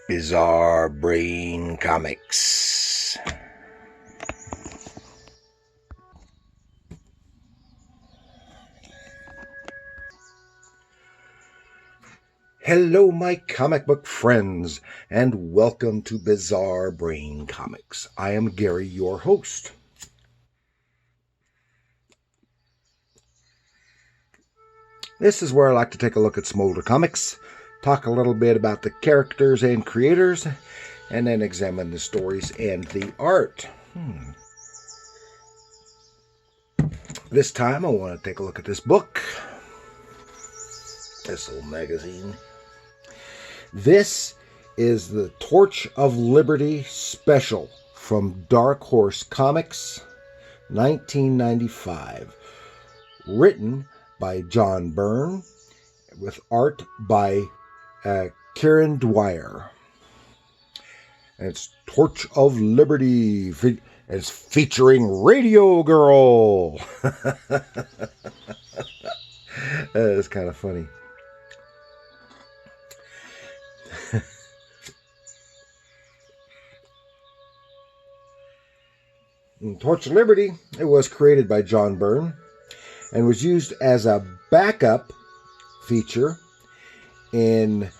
Bizarre Brain Comics. Hello, my comic book friends, and welcome to Bizarre Brain Comics. I am Gary, your host. This is where I like to take a look at some older comics, talk a little bit about the characters and creators, and then examine the stories and the art. This time I want to take a look at this book, this little magazine. This is the Torch of Liberty special from Dark Horse Comics, 1995. Written by John Byrne, with art by Kieron Dwyer. And it's Torch of Liberty. It's featuring Radio Girl. It's kind of funny. Torch of Liberty, it was created by John Byrne and was used as a backup feature in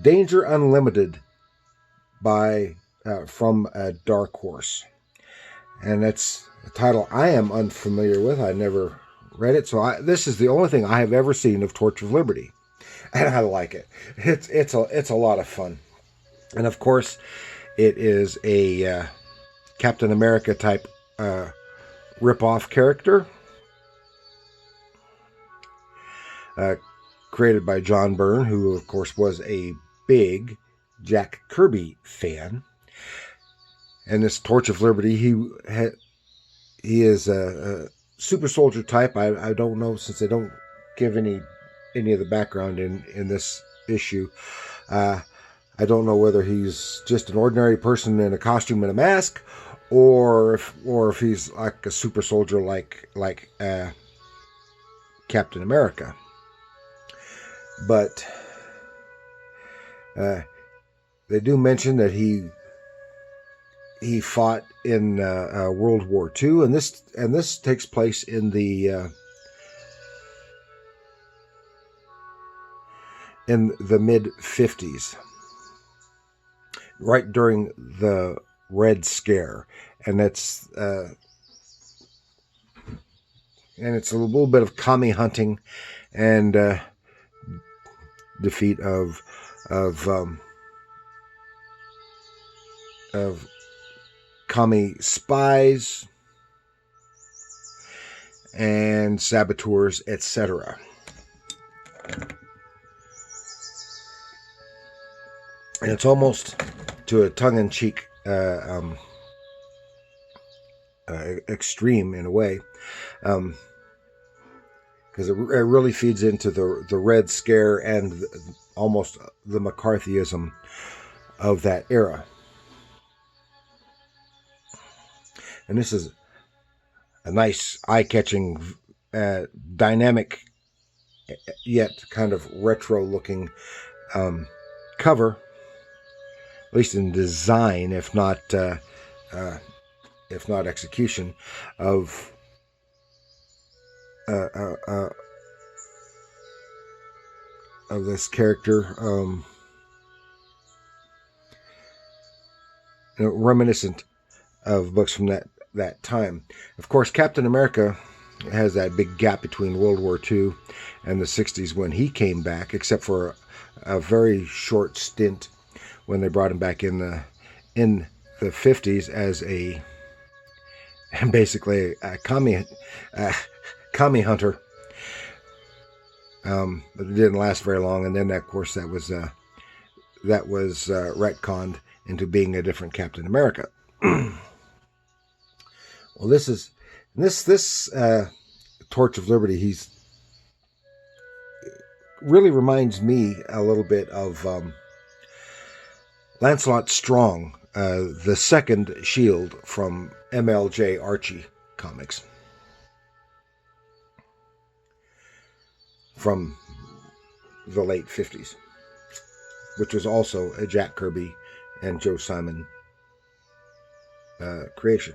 Danger Unlimited from Dark Horse. And that's a title I am unfamiliar with. I never read it, so this is the only thing I have ever seen of Torch of Liberty, and I like it. It's a lot of fun, and of course, it is a Captain America type rip-off character, created by John Byrne, who of course was a big Jack Kirby fan. And this Torch of Liberty, he is a super soldier type. I don't know, since they don't give any of the background in this issue. I don't know whether he's just an ordinary person in a costume and a mask, or if he's like a super soldier like Captain America. But they do mention that he fought in World War II, and this takes place in the mid-50s, right during the Red Scare, and it's a little bit of commie hunting and defeat of commie spies and saboteurs, etc. And it's almost to a tongue-in-cheek extreme in a way, because it really feeds into the Red Scare and almost the McCarthyism of that era. And this is a nice, eye-catching, dynamic, yet kind of retro-looking cover, at least in design, if not execution, of this character, reminiscent of books from that time. Of course, Captain America has that big gap between World War II and the 60s when he came back, except for a very short stint when they brought him back in the 50s as basically a commie hunter. But it didn't last very long, and then of course that was retconned into being a different Captain America. Well, this Torch of Liberty, he's really reminds me a little bit of Lancelot Strong, the second Shield from MLJ Archie comics from the late 50s. which was also a Jack Kirby and Joe Simon creation.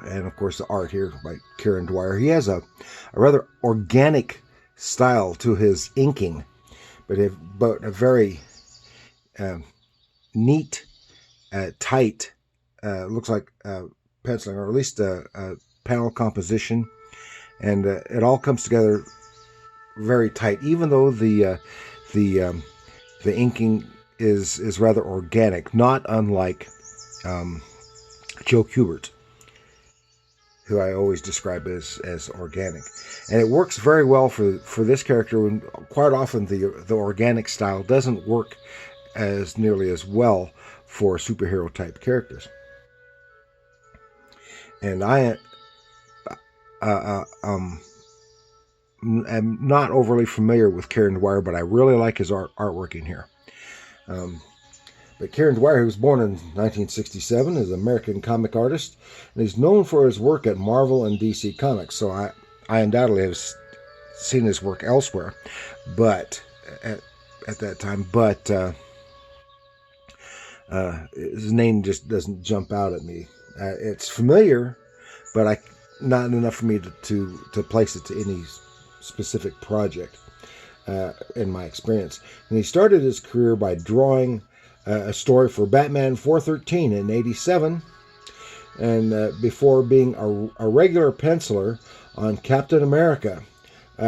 And of course, the art here by Kieron Dwyer. He has a rather organic style to his inking, but a very neat, tight, looks like penciling, or at least a panel composition, and it all comes together very tight. Even though the inking is rather organic, not unlike Joe Kubert, who I always describe as organic. And it works very well for this character, when quite often the organic style doesn't work as nearly as well for superhero type characters. And I am not overly familiar with Kieron Dwyer, but I really like his artwork in here. But Kieron Dwyer, who was born in 1967, is an American comic artist, and he's known for his work at Marvel and DC Comics. So I undoubtedly have seen his work elsewhere, but at that time. But his name just doesn't jump out at me. It's familiar, but not enough for me to place it to any specific project in my experience. And he started his career by drawing a story for Batman 413 in '87, and before being a regular penciler on Captain America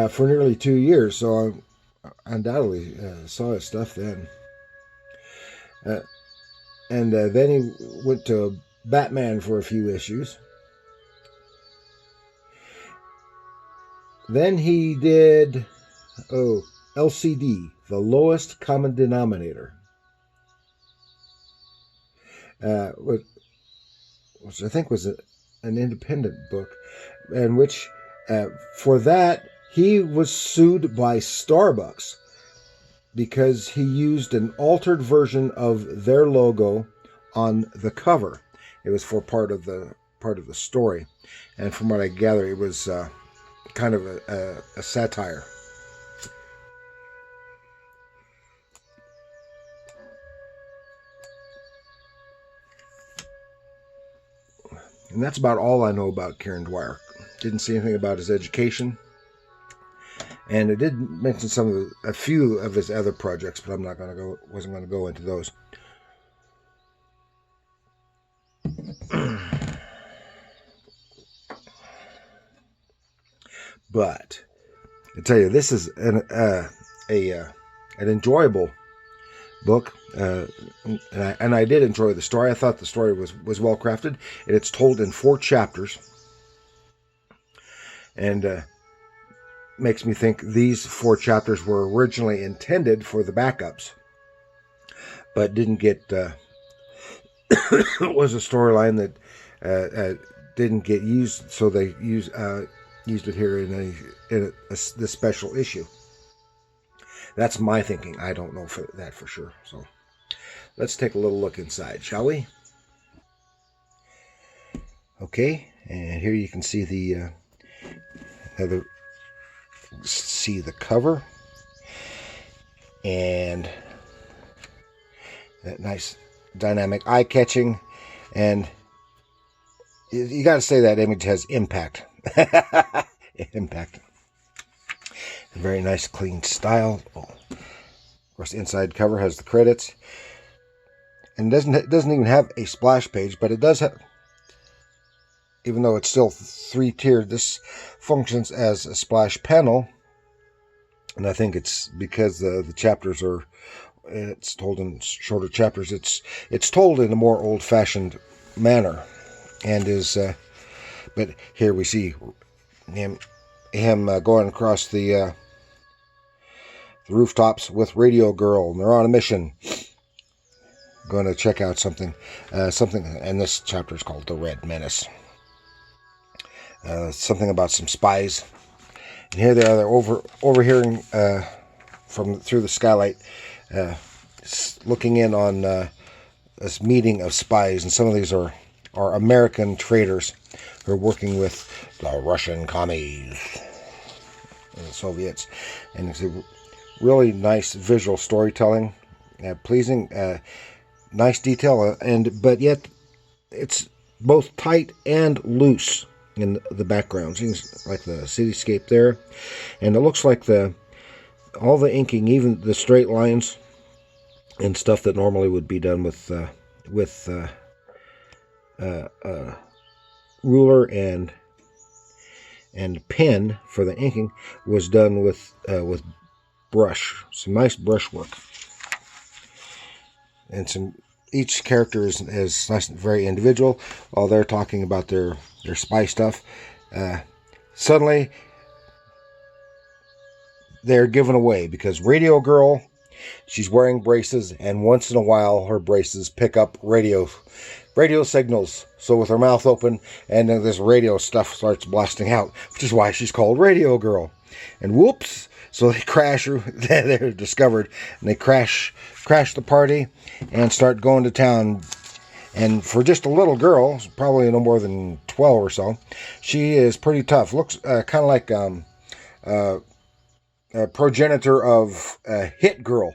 for nearly 2 years. So I undoubtedly saw his stuff then. And then he went to Batman for a few issues. Then he did LCD, The Lowest Common Denominator, which I think was an independent book, in which for that he was sued by Starbucks because he used an altered version of their logo on the cover. It was for part of the story, and from what I gather, it was kind of a satire. And that's about all I know about Kieron Dwyer. Didn't see anything about his education, and it did mention a few of his other projects, but wasn't going to go into those. But I tell you, this is an enjoyable book, and I did enjoy the story. I thought the story was well crafted, and it's told in 4 chapters, and makes me think these 4 chapters were originally intended for the backups, but didn't get. It was a storyline that didn't get used, so they used it here in this special issue. That's my thinking. I don't know for sure. So let's take a little look inside, shall we? Okay, and here you can see the cover and that nice dynamic, eye-catching, and you got to say that image has impact. Impact. A very nice, clean style. Oh. Of course, the inside cover has the credits, and it doesn't even have a splash page, but it does have. Even though it's still 3-tiered, this functions as a splash panel, and I think it's because the chapters are. It's told in shorter chapters. It's told in a more old-fashioned manner, and is. But here we see him going across the rooftops with Radio Girl, and they're on a mission, going to check out something, and this chapter is called The Red Menace. Something about some spies, and here they are. They're overhearing through the skylight, looking in on this meeting of spies, and some of these are American traitors her working with the Russian commies and the Soviets. And it's a really nice visual storytelling, pleasing, nice detail, but yet it's both tight and loose in the background. Seems like the cityscape there, and it looks like all the inking, even the straight lines and stuff that normally would be done with ruler and pen for the inking, was done with brush. Some nice brush work, and each character is nice and very individual. While they're talking about their spy stuff, suddenly they're given away because Radio Girl, she's wearing braces, and once in a while her braces pick up radio signals. So with her mouth open, and then this radio stuff starts blasting out, which is why she's called Radio Girl. And whoops! So they crash her. They're discovered, and they crash the party and start going to town. And for just a little girl, probably no more than 12 or so, she is pretty tough. Looks kind of like a progenitor of Hit Girl.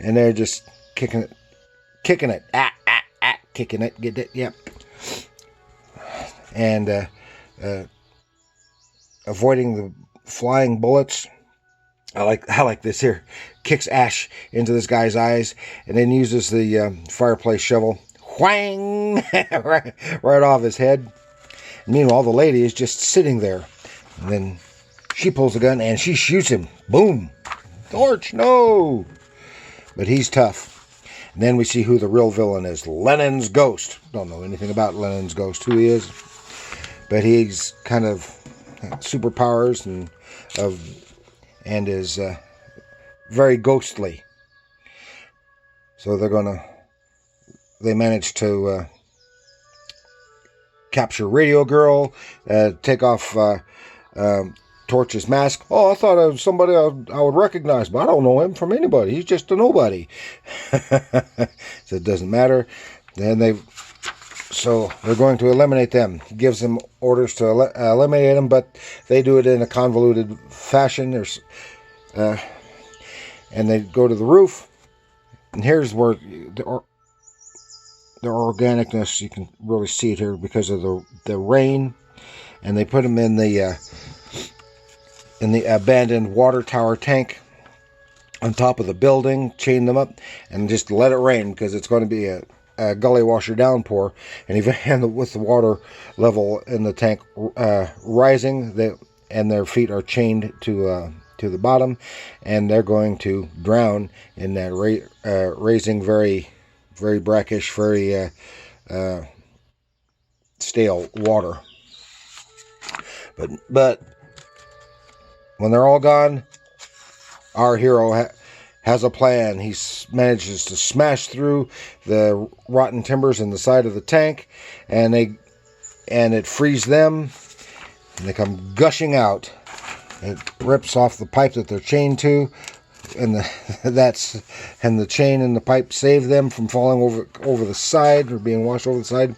And they're just kicking it, kicking it, get it, yep. And avoiding the flying bullets. I like this here. Kicks ash into this guy's eyes, and then uses the fireplace shovel. Whang! right off his head. Meanwhile, the lady is just sitting there. And then she pulls a gun and she shoots him. Boom! Torch, no! But he's tough. And then we see who the real villain is. Lenin's ghost. Don't know anything about Lenin's ghost, who he is. But he's kind of superpowers and is very ghostly. So they manage to capture Radio Girl, take off Torch's mask. Oh, I thought I was somebody I would recognize, but I don't know him from anybody. He's just a nobody. So it doesn't matter. Then they're going to eliminate them. He gives them orders to eliminate them, but they do it in a convoluted fashion. And they go to the roof, and here's where the organicness, you can really see it here because of the rain. And they put them in the abandoned water tower tank on top of the building, chain them up, and just let it rain because it's going to be a gully washer downpour. And even with the water level in the tank rising, their feet are chained to the bottom, and they're going to drown in that raising, very, very brackish, very stale water. But when they're all gone, our hero has a plan. He manages to smash through the rotten timbers in the side of the tank, and it frees them, and they come gushing out. It rips off the pipe that they're chained to, and the chain and the pipe save them from falling over the side or being washed over the side.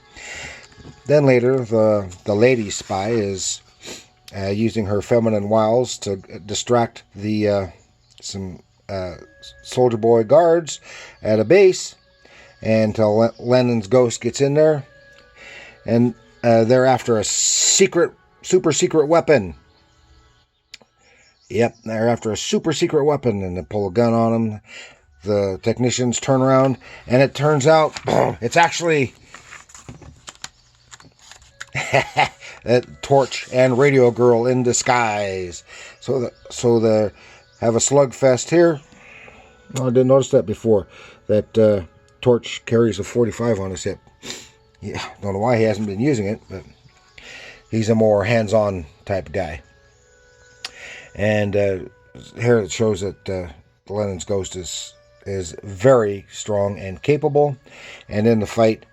Then later, the lady spy is using her feminine wiles to distract some soldier boy guards at a base, until Lenin's ghost gets in there, and they're after a super secret weapon. Yep, they're after a super secret weapon, and they pull a gun on them. The technicians turn around, and it turns out it's actually Torch and Radio Girl in disguise. So they have a slugfest here. Oh, I didn't notice that before. That Torch carries a 45 on his hip. Yeah, don't know why he hasn't been using it, but he's a more hands-on type guy. And here it shows that Lenin's ghost is very strong and capable. And in the fight,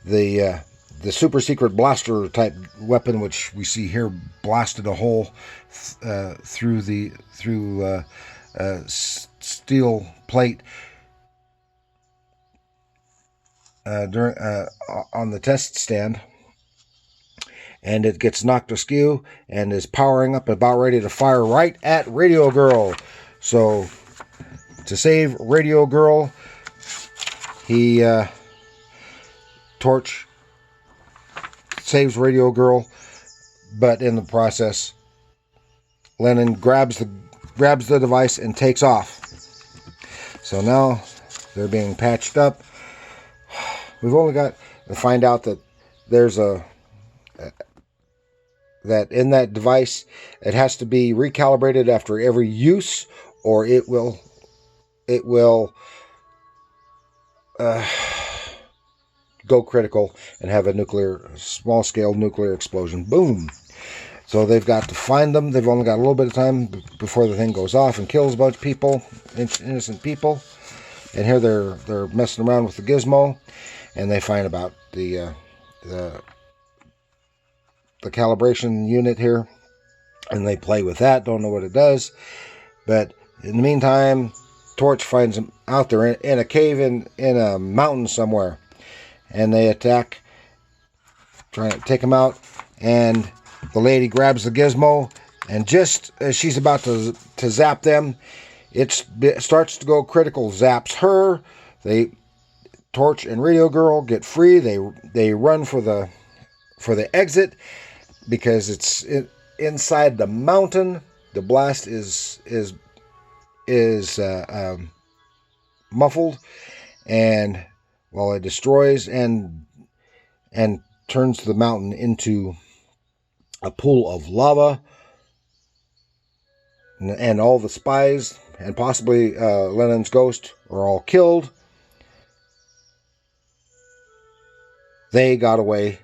the super secret blaster type weapon, which we see here, blasted a hole through steel plate, during on the test stand, and it gets knocked askew and is powering up, about ready to fire right at Radio Girl. So to save Radio Girl, he Torch saves Radio Girl, but in the process, Lennon grabs the device and takes off. So now they're being patched up. We've only got to find out that there's that in that device, it has to be recalibrated after every use, or it will go critical and have a small-scale nuclear explosion. Boom. So they've got to find them. They've only got a little bit of time before the thing goes off and kills a bunch of people, innocent people. And here they're messing around with the gizmo, and they find about the calibration unit here, and they play with that. Don't know what it does, but in the meantime, Torch finds them out there in a cave in a mountain somewhere, and they attack, trying to take them out. And the lady grabs the gizmo, and just as she's about to zap them, it starts to go critical. Zaps her. Torch and Radio Girl get free. They run for the exit because it's inside the mountain. The blast is muffled, and while it destroys and turns the mountain into a pool of lava, and all the spies and possibly Lennon's ghost are all killed. They got away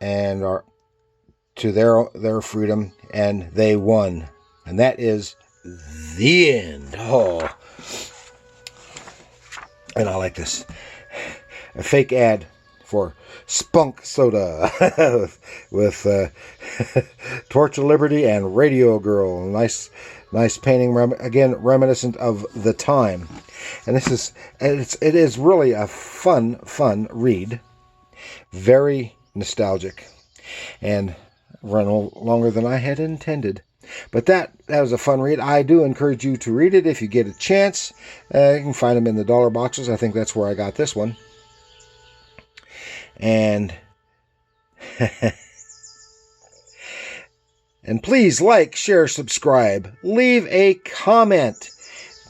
and are to their freedom, and they won. And that is the end. Oh. And I like this. A fake ad for Spunk Soda with Torch of Liberty and Radio Girl. Nice painting, again reminiscent of the time. And it is really a fun read. Very nostalgic, and run longer than I had intended. But that was a fun read. I do encourage you to read it if you get a chance. You can find them in the dollar boxes. I think that's where I got this one. And and please like, share, subscribe, leave a comment.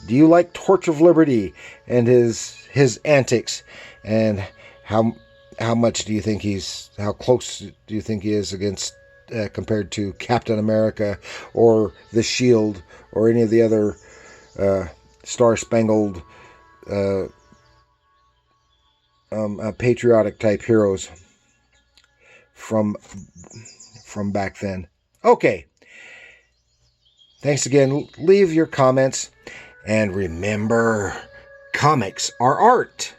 Do you like Torch of Liberty and his antics, and how much do you think how close do you think he is against compared to Captain America or the Shield or any of the other star-spangled patriotic type heroes from back then? Okay. Thanks again. Leave your comments, and remember, comics are art.